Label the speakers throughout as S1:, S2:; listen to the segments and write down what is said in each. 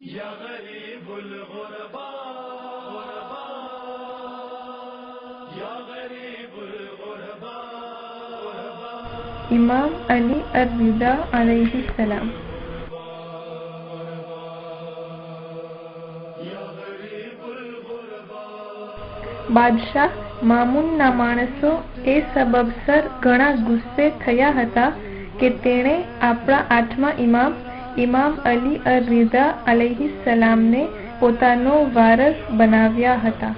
S1: या गरीबुल गुरबा गुरबा या गरीबुल गुरबा गुरबा।
S2: इमाम अली अर-रिज़ा अलैहिस्सलाम। બાદશાહ મામૂનના માણસો એ સબબસર ઘણા ગુસ્સે થયા હતા કે તેણે આપણા આઠમા ઇમામ અલી અર-રિઝા અલૈહિસ્સલામને પોતાનો વારસ બનાવ્યા હતા.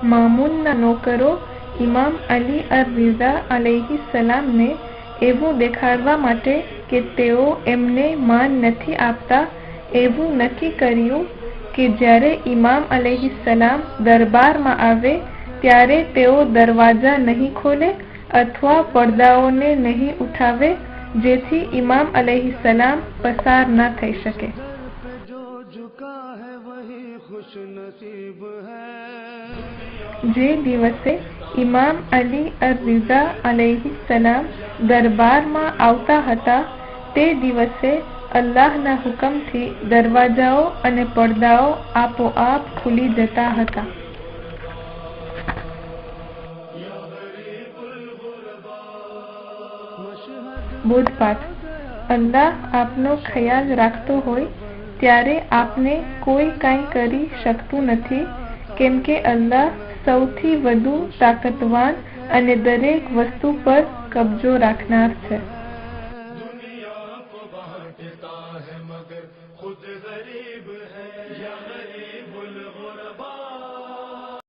S2: મામૂનના નોકરો ઇમામ અલી અર-રિઝા અલૈહિસ્સલામને એવું દેખાડવા માટે કે તેઓ એમને માન નથી આપતા એવું નક્કી કર્યું કે જ્યારે ઇમામ અલૈહિસ્સલામ દરબારમાં આવે ત્યારે તેઓ દરવાજા નહીં ખોલે અથવા પડદાઓને નહીં ઉઠાવે, જેથી ઇમામ અલૈહિસ્સલામ પસાર ન થઈ શકે. જે દિવસે ઇમામ અલી અર-રિઝા અલૈહિસ્સલામ દરબારમાં આવતા હતા તે દિવસે અલ્લાહના હુકમથી દરવાજાઓ અને પડદાઓ આપોઆપ ખુલી જતા હતા. બોધપાઠ. અલ્લાહ આપનો ખ્યાલ રાખતો હોય ત્યારે આપને કોઈ કાંઈ કરી શકતું નથી, કેમ કે અલ્લાહ સૌથી વધુ તાકતવાન અને દરેક વસ્તુ પર કબજો રાખનાર છે.